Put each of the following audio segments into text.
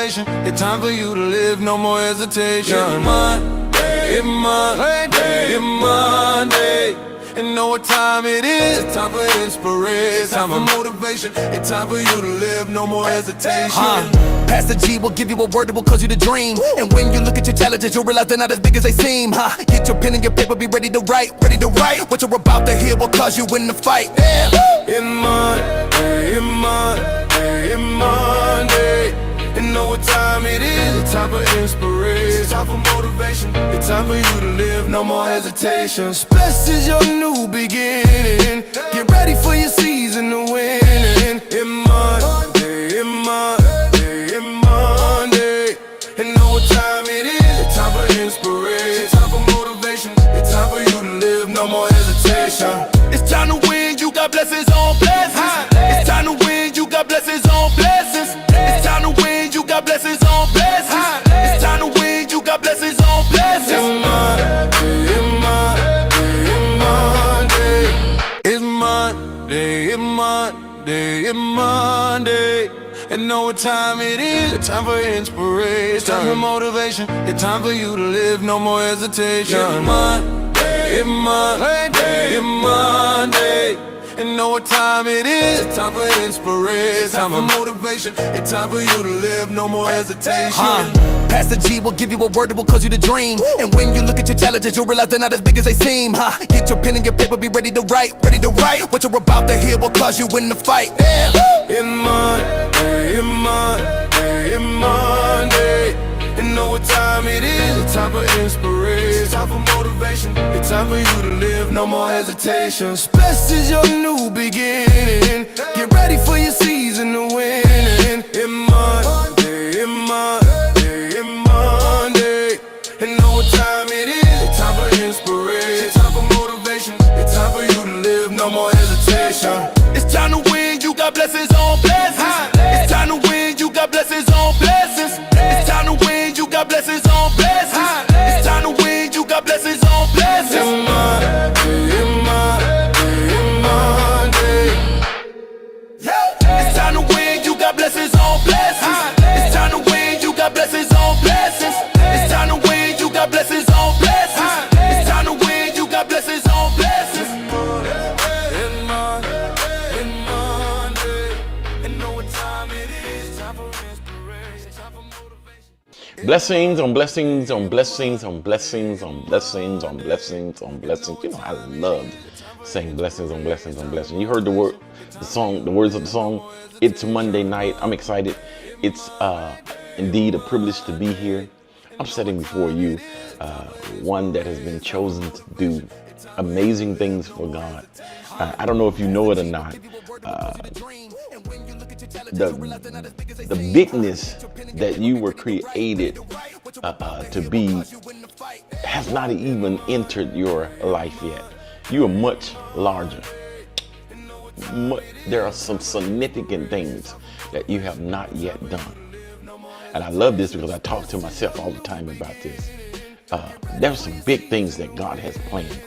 motivation. It's time for you to live, no more hesitation. It's Monday, it's Monday, it's Monday. And know what time it is. It's time for inspiration. It's time for motivation. It's time for you to live, no more hesitation. Pastor G will give you a word that will cause you to dream. And when you look at your challenges, you'll realize they're not as big as they seem. Get your pen and your paper, be ready to write, ready to write. What you're about to hear will cause you in the fight. It's Monday, it's Monday, it's Monday. And know what time it is. It's time for inspiration. It's time for motivation. It's time for you to live, no more hesitation. Blessed is your new beginning. Get ready for your season to win. It's Monday, it's Monday, it's Monday. And know what time it is. It's time for inspiration. It's time for motivation. It's time for you to live, no more hesitation. It's time to win, you got blessings on blessings. It's time to win, you got blessings on blessings. It's time to win, you got blessings on blessings. It's time to win, you got blessings on blessings. It's Monday, it's Monday, it's Monday. And know what time it is. It's time for inspiration. It's time for motivation. It's time for you to live, no more hesitation. It's Monday, it's Monday, it's Monday. And know what time it is. It's time for inspiration. It's time for motivation. It's time for you to live, no more hesitation. Pastor G will give you a word that will cause you to dream. And when you look at your challenges, you'll realize they're not as big as they seem. Get your pen and your paper, be ready to write, ready to write. What you're about to hear will cause you in the fight. It's Monday, it's Monday, it's Monday. And know what time it is. It's time for inspiration. It's time for motivation. It's time for you to live, no more hesitation. Blessed is your new beginning. Get ready for your season to win. It's Monday, it's Monday, it's Monday. And know what time it is. It's time for inspiration. It's time for motivation. It's time for you to live, no more hesitation. It's time to win, you got blessings on blessings. It's time to win, you got blessings on blessings. It's time to win, you got blessings on blessings. It's time to win, you got blessings on blessings. It's Monday, it's Monday, it's Monday. It's time to win, you got blessings on blessings. It's time to win, you got blessings on blessings. It's time to win, you got blessings on blessings. It's time to win, you got blessings on blessings. It's Monday, it's Monday. And know what time it is. Time for inspiration. Time for motivation. Blessings on blessings on blessings on blessings on blessings on blessings on blessings. You know, I love saying blessings on blessings on blessings. You heard the word, the song, the words of the song. It's Monday night. I'm excited. It's indeed a privilege to be here. I'm sitting before you, one that has been chosen to do amazing things for God. I don't know if you know it or not. The bigness that you were created to be has not even entered your life yet. You are much larger. There are some significant things that you have not yet done. And I love this because I talk to myself all the time about this. There's some big things that God has planned.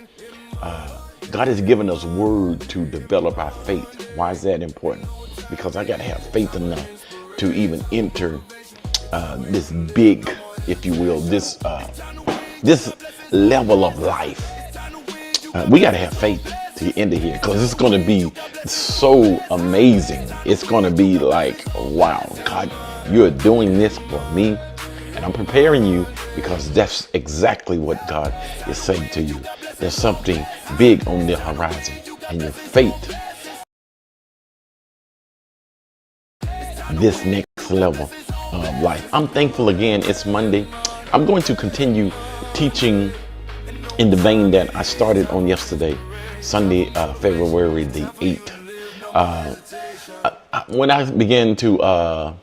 God has given us word to develop our faith. Why is that important? Because I got to have faith enough to even enter this big, if you will, this level of life. We got to have faith to enter here because it's going to be so amazing. It's going to be like, wow, God, you're doing this for me. And I'm preparing you because that's exactly what God is saying to you. There's something big on the horizon, and your faith, this next level of life. I'm thankful again. It's Monday. I'm going to continue teaching in the vein that I started on yesterday, Sunday, February the 8th. When I began to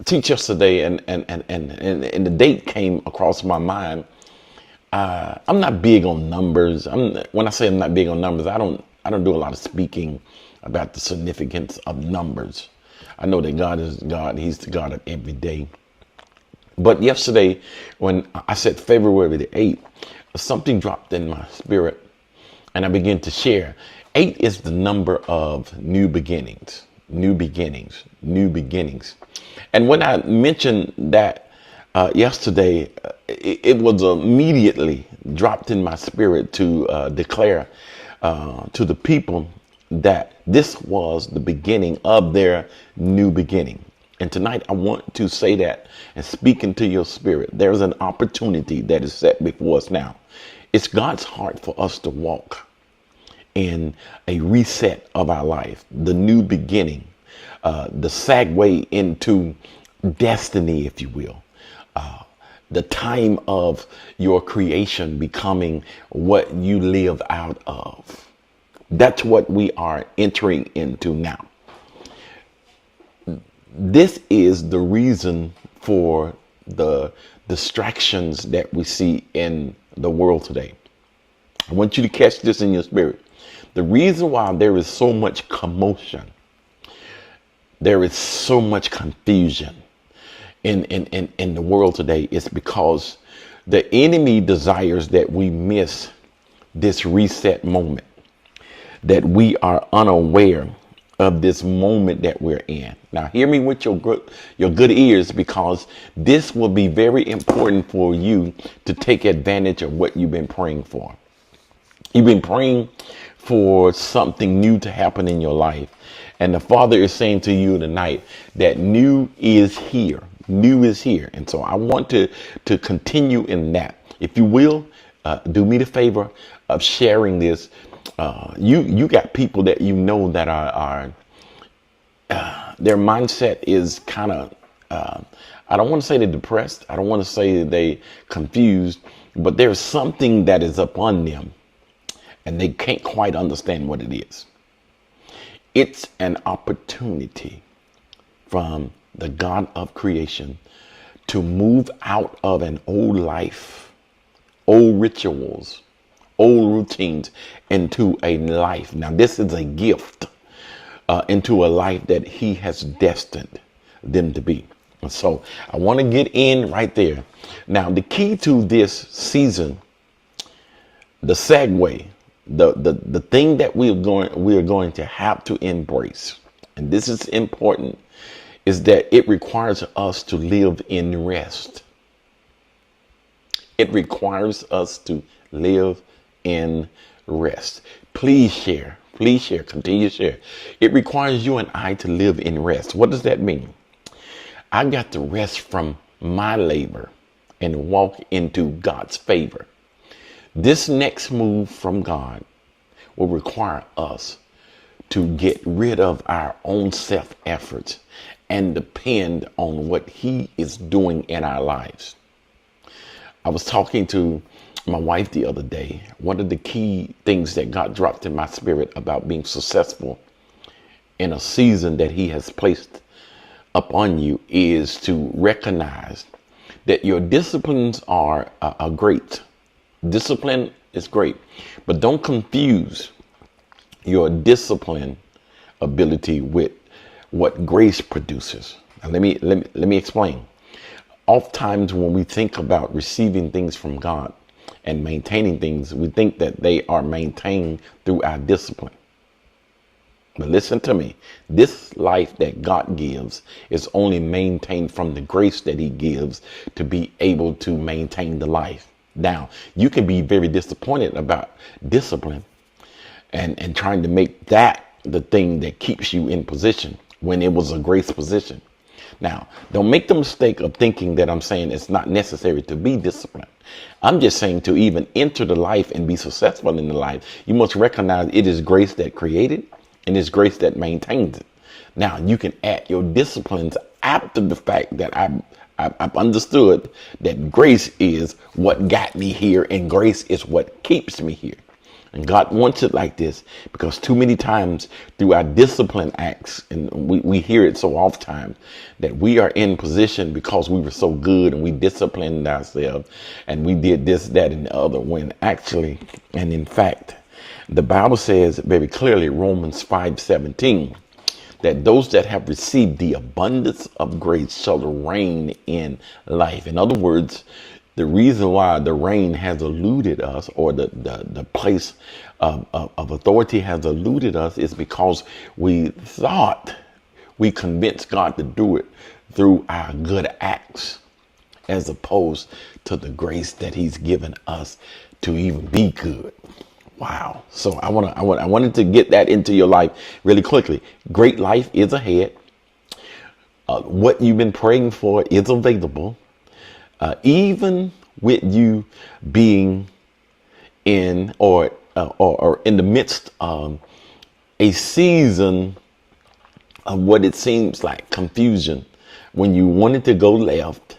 teach yesterday and the date came across my mind, I'm not big on numbers. When I say I'm not big on numbers, I don't do a lot of speaking about the significance of numbers. I know that God is God. He's the God of every day. But yesterday, when I said February the 8th, something dropped in my spirit and I began to share. 8 is the number of new beginnings. new beginnings, new beginnings. And when I mentioned that yesterday, it was immediately dropped in my spirit to declare to the people that this was the beginning of their new beginning. And tonight I want to say that and speak into your spirit. There's an opportunity that is set before us now. It's God's heart for us to walk in a reset of our life, the new beginning, the segue into destiny, if you will, the time of your creation becoming what you live out of. That's what we are entering into now. This is the reason for the distractions that we see in the world today. I want you to catch this in your spirit. The reason why there is so much commotion, there is so much confusion in the world today is because the enemy desires that we miss this reset moment, that we are unaware of this moment that we're in. Now, hear me with your good ears, because this will be very important for you to take advantage of what you've been praying for. You've been praying for something new to happen in your life. And the Father is saying to you tonight that new is here. New is here. And so I want to continue in that. If you will, do me the favor of sharing this. You got people that you know that are their mindset is kind of, I don't want to say they're depressed. I don't want to say they confused, but there's something that is upon them and they can't quite understand what it is. It's an opportunity from the God of creation to move out of an old life, old rituals, old routines into a life. Now, this is a gift into a life that he has destined them to be. And so I want to get in right there. Now, the key to this season, the segue, the thing that we are going to have to embrace, and this is important, is that it requires us to live in rest. It requires us to live in rest. Please share, continue to share. It requires you and I to live in rest. What does that mean? I got to rest from my labor and walk into God's favor. This next move from God will require us to get rid of our own self efforts and depend on what he is doing in our lives. I was talking to my wife the other day. One of the key things that God dropped in my spirit about being successful in a season that he has placed upon you is to recognize that your disciplines are great. Discipline is great, but don't confuse your discipline ability with what grace produces. Now, let me explain. Oftentimes when we think about receiving things from God and maintaining things, we think that they are maintained through our discipline. But listen to me. This life that God gives is only maintained from the grace that he gives to be able to maintain the life. Now, you can be very disappointed about discipline and trying to make that the thing that keeps you in position when it was a grace position. Now, don't make the mistake of thinking that I'm saying it's not necessary to be disciplined. I'm just saying to even enter the life and be successful in the life, you must recognize it is grace that created and it's grace that maintains it. Now, you can add your disciplines after the fact that I've understood that grace is what got me here and grace is what keeps me here. And God wants it like this because too many times through our discipline acts, and we hear it so often, that we are in position because we were so good and we disciplined ourselves and we did this, that, and the other, when actually, and in fact, the Bible says very clearly, Romans 5:17, that those that have received the abundance of grace shall reign in life. In other words, the reason why the reign has eluded us, or the place of authority has eluded us, is because we thought we convince God to do it through our good acts, as opposed to the grace that he's given us to even be good. Wow. So I wanted to get that into your life really quickly. Great life is ahead. What you've been praying for is available. Even with you being in or in the midst of a season of what it seems like confusion, when you wanted to go left,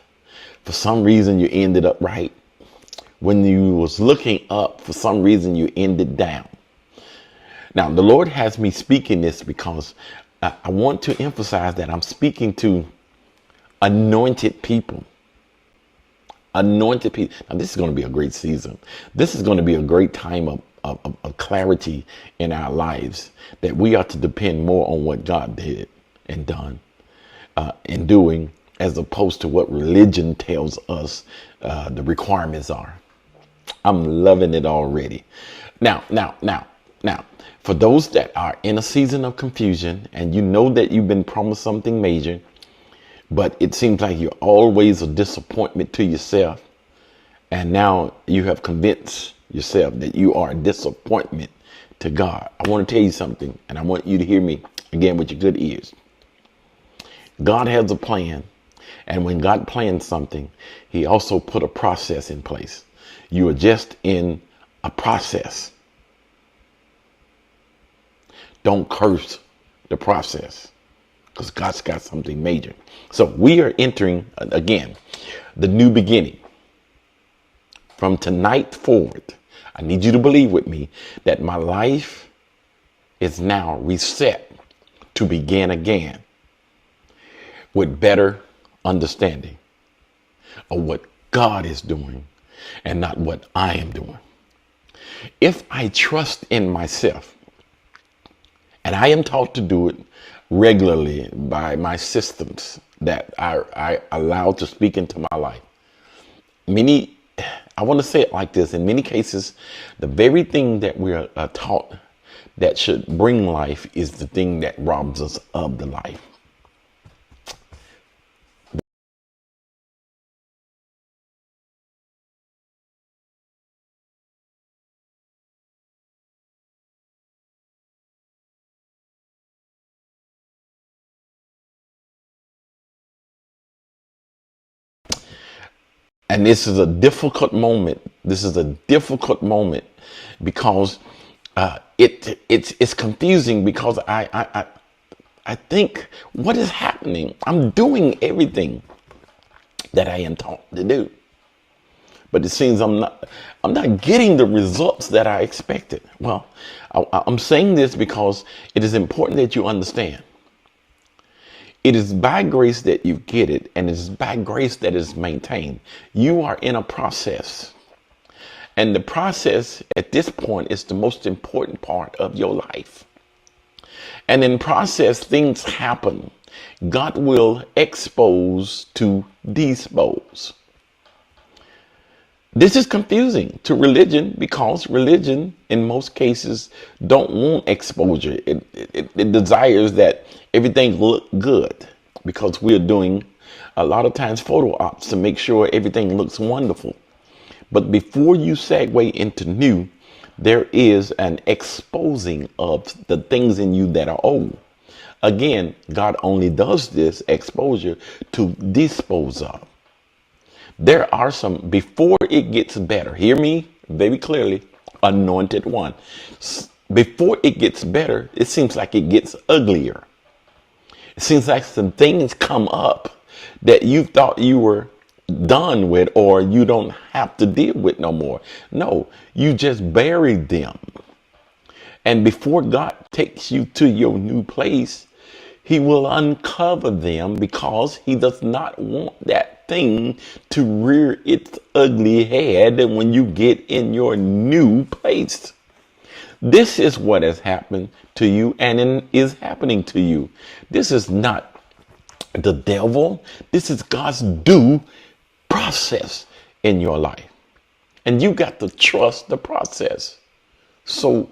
for some reason you ended up right. When you was looking up, for some reason you ended down. Now, the Lord has me speaking this because I want to emphasize that I'm speaking to anointed people. Anointed people. Now, this is going to be a great season. This is going to be a great time of clarity in our lives, that we are to depend more on what God did and done and doing, as opposed to what religion tells us the requirements are. I'm loving it already. Now, for those that are in a season of confusion and you know that you've been promised something major, but it seems like you're always a disappointment to yourself, and now you have convinced yourself that you are a disappointment to God, I want to tell you something, and I want you to hear me again with your good ears. God has a plan, and when God plans something, he also put a process in place. You are just in a process. Don't curse the process, because God's got something major. So we are entering, again, the new beginning. From tonight forward, I need you to believe with me that my life is now reset to begin again with better understanding of what God is doing and not what I am doing. If I trust in myself, and I am taught to do it regularly by my systems that I allow to speak into my life. I want to say it like this. In many cases, the very thing that we're taught that should bring life is the thing that robs us of the life. And this is a difficult moment. This is a difficult moment because it's confusing, because I think, what is happening? I'm doing everything that I am taught to do, but it seems I'm not getting the results that I expected. Well, I'm saying this because it is important that you understand. It is by grace that you get it, and it is by grace that is maintained. You are in a process, and the process at this point is the most important part of your life. And in process, things happen. God will expose to dispose. This is confusing to religion, because religion in most cases don't want exposure. It desires that everything look good, because we're doing a lot of times photo ops to make sure everything looks wonderful. But before you segue into new, there is an exposing of the things in you that are old. Again, God only does this exposure to dispose of. There are some, before it gets better, hear me very clearly, anointed one. Before it gets better, it seems like it gets uglier. It seems like some things come up that you thought you were done with, or you don't have to deal with no more. No, you just buried them. And before God takes you to your new place, he will uncover them, because he does not want that thing to rear its ugly head when you get in your new place. This is what has happened to you, and is happening to you. This is not the devil. This is God's due process in your life. And you got to trust the process. So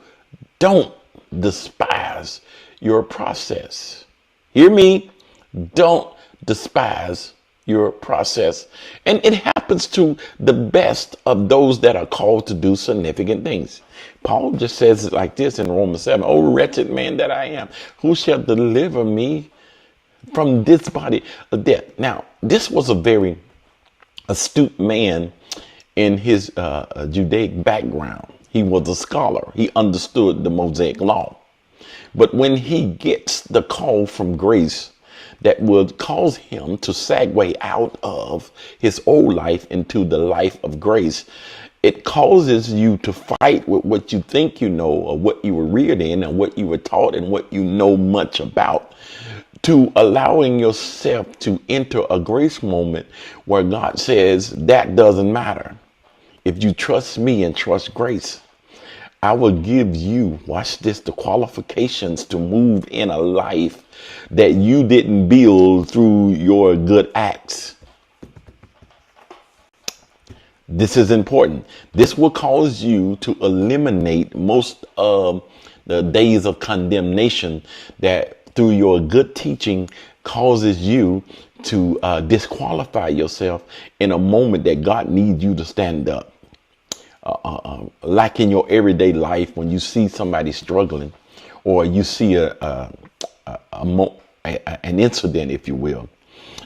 don't despise your process. Hear me? Don't despise your process. And it happens to the best of those that are called to do significant things. Paul just says it like this in Romans 7. Oh, wretched man that I am, who shall deliver me from this body of death? Now, this was a very astute man in his Judaic background. He was a scholar. He understood the Mosaic law. But when he gets the call from grace that would cause him to segue out of his old life into the life of grace, it causes you to fight with what you think you know, or what you were reared in, and what you were taught, and what you know much about, to allowing yourself to enter a grace moment where God says that doesn't matter. If you trust me and trust grace, I will give you, watch this, the qualifications to move in a life that you didn't build through your good acts. This is important. This will cause you to eliminate most of the days of condemnation that through your good teaching causes you to disqualify yourself in a moment that God needs you to stand up. Like in your everyday life, when you see somebody struggling, or you see an incident, if you will,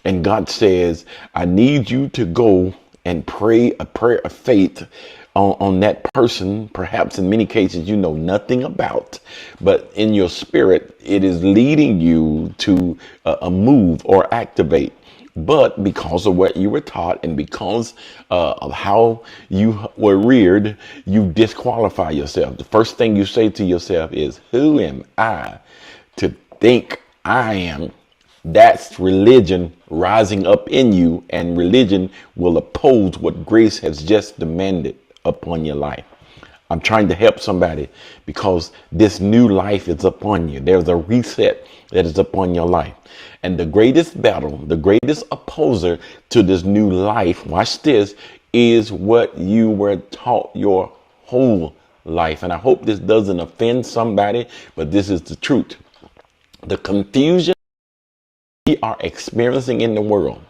and God says, I need you to go and pray a prayer of faith on that person, perhaps in many cases you know nothing about, but in your spirit it is leading you to a move or activate. But because of what you were taught, and because of how you were reared, you disqualify yourself. The first thing you say to yourself is, who am I to think I am? That's religion rising up in you, and religion will oppose what grace has just demanded upon your life. I'm trying to help somebody because this new life is upon you. There's a reset that is upon your life. And the greatest battle, the greatest opposer to this new life, watch this, is what you were taught your whole life. And I hope this doesn't offend somebody, but this is the truth. The confusion we are experiencing in the world,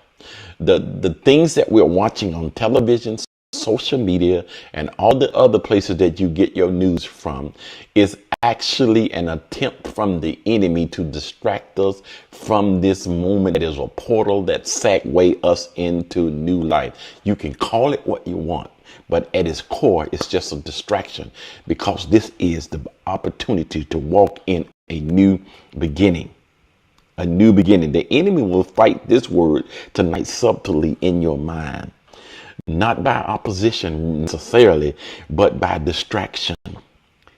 the things that we're watching on television, social media, and all the other places that you get your news from, is actually an attempt from the enemy to distract us from this moment that is a portal that segue us into new life. You can call it what you want, but at its core, it's just a distraction, because this is the opportunity to walk in a new beginning. A new beginning. The enemy will fight this word tonight subtly in your mind. Not by opposition necessarily, but by distraction.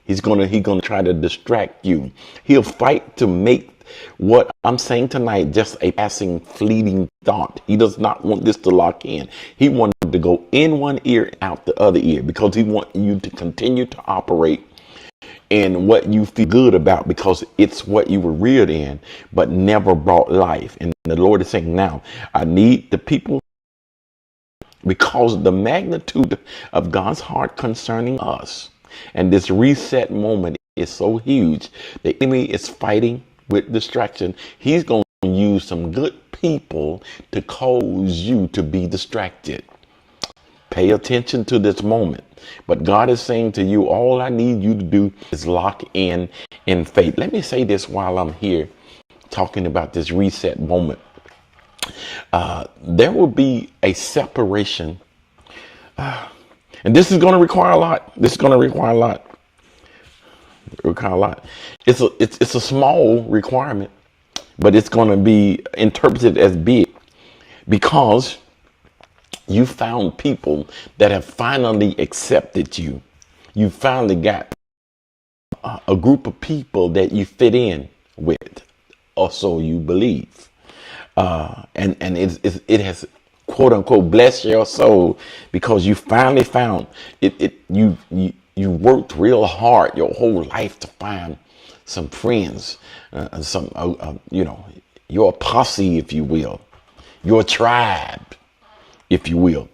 He's gonna try to distract you. He'll fight to make what I'm saying tonight just a passing, fleeting thought. He does not want this to lock in. He wanted to go in one ear, out the other ear, because he wants you to continue to operate in what you feel good about, because it's what you were reared in, but never brought life. And the Lord is saying, now I need the people, because the magnitude of God's heart concerning us and this reset moment is so huge. The enemy is fighting with distraction. He's going to use some good people to cause you to be distracted. Pay attention to this moment. But God is saying to you, all I need you to do is lock in faith. Let me say this while I'm here talking about this reset moment. There will be a separation. And this is going to require a lot. It's a small requirement, but it's going to be interpreted as big, because you found people that have finally accepted you. You finally got a group of people that you fit in with, or so you believe. And it has, quote unquote, blessed your soul, because you finally found it. You worked real hard your whole life to find some friends, your posse, if you will, your tribe, if you will.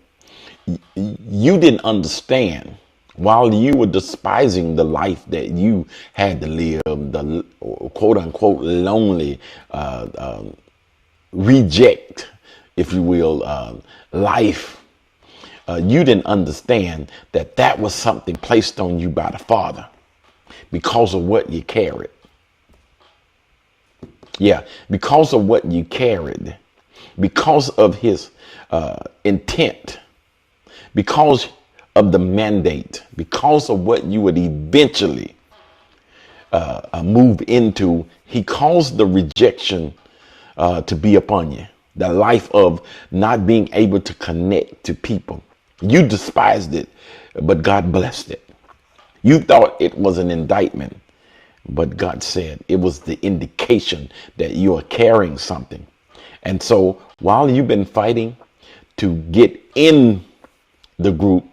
You didn't understand while you were despising the life that you had to live, the quote unquote lonely, reject, if you will, life, you didn't understand that that was something placed on you by the Father because of what you carried. Yeah, because of what you carried, because of his intent, because of the mandate, because of what you would eventually move into. He caused the rejection to be upon you, the life of not being able to connect to people. You despised it, but God blessed it. You thought it was an indictment, but God said it was the indication that you are carrying something. And so while you've been fighting to get in the group,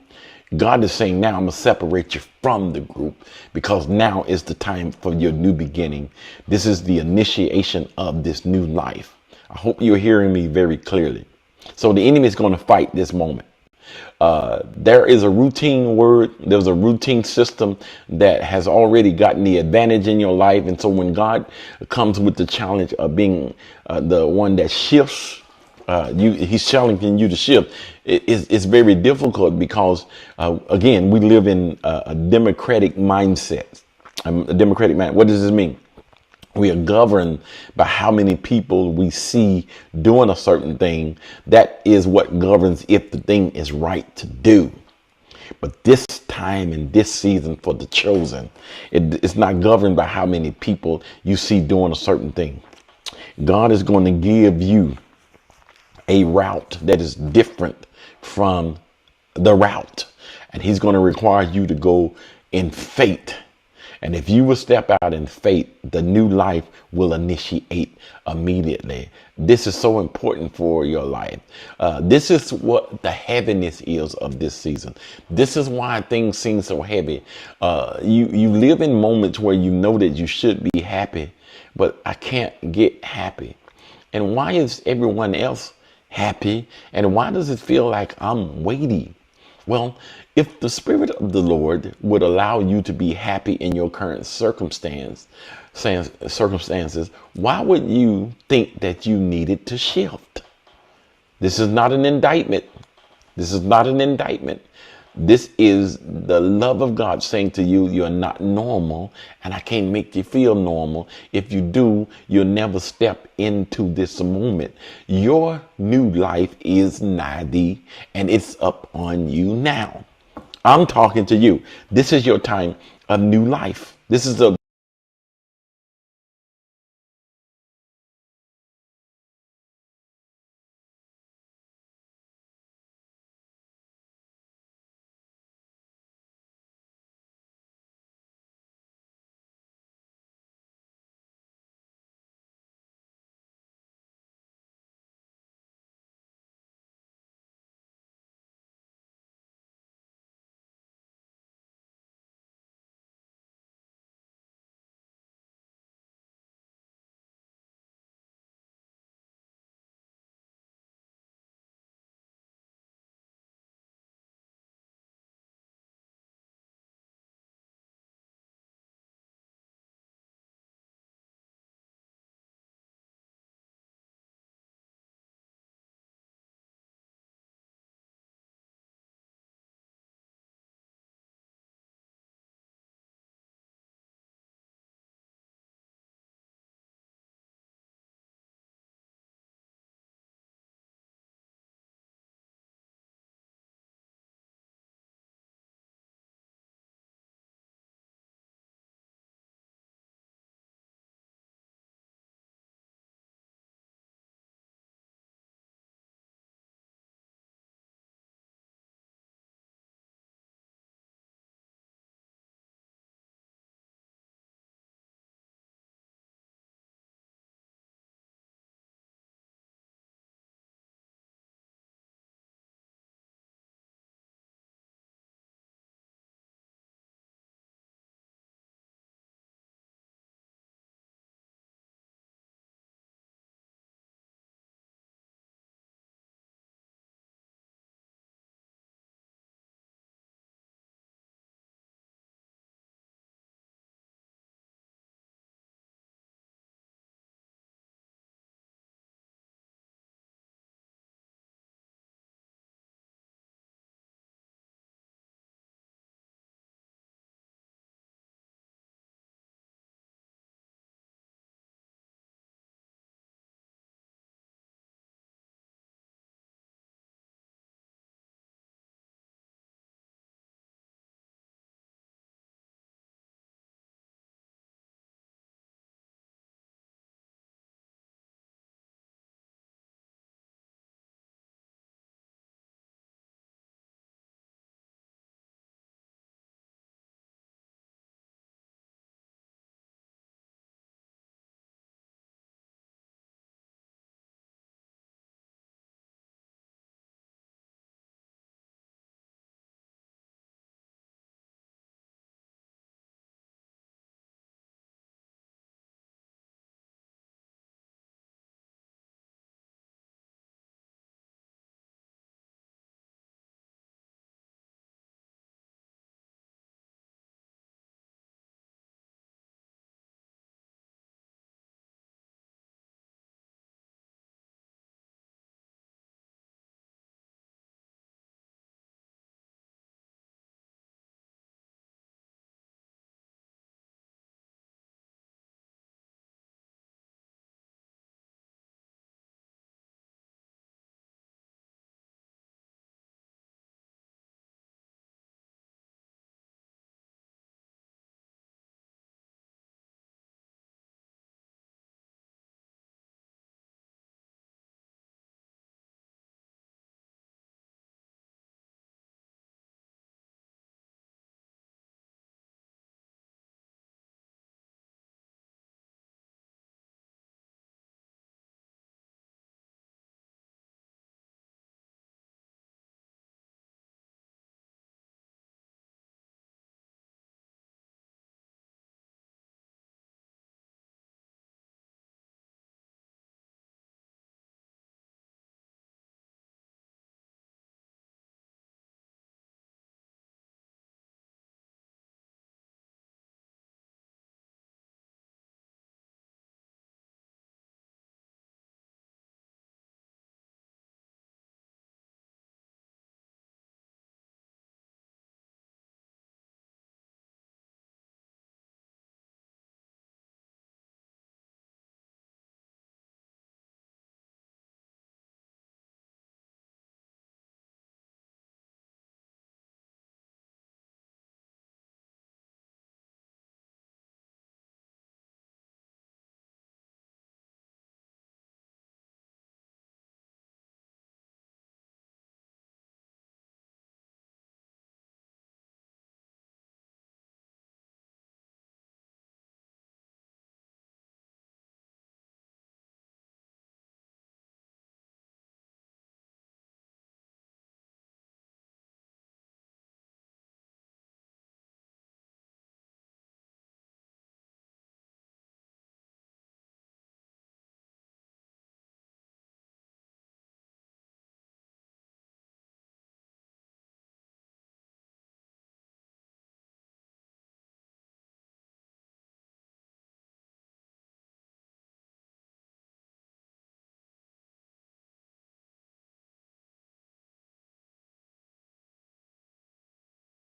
God is saying, now I'm going to separate you from the group, because now is the time for your new beginning. This is the initiation of this new life. I hope you're hearing me very clearly. So the enemy is going to fight this moment. There is a routine word. There's a routine system that has already gotten the advantage in your life. And so when God comes with the challenge of being the one that shifts, he's challenging you to shift. It's very difficult because, again, we live in a democratic mindset. A democratic mind. What does this mean? We are governed by how many people we see doing a certain thing. That is what governs if the thing is right to do. But this time and this season for the chosen, it's not governed by how many people you see doing a certain thing. God is going to give you a route that is different from the route. And he's going to require you to go in faith. And if you will step out in faith, the new life will initiate immediately. This is so important for your life. This is what the heaviness is of this season. This is why things seem so heavy. You live in moments where you know that you should be happy, but I can't get happy. And why is everyone else happy? And why does it feel like I'm waiting? Well, if the Spirit of the Lord would allow you to be happy in your current circumstances, why would you think that you needed to shift? This is not an indictment. This is not an indictment. This is the love of God saying to you, you're not normal, and I can't make you feel normal. If you do, you'll never step into this moment. Your new life is nigh thee, and it's up on you now. I'm talking to you. This is your time of new life. This is the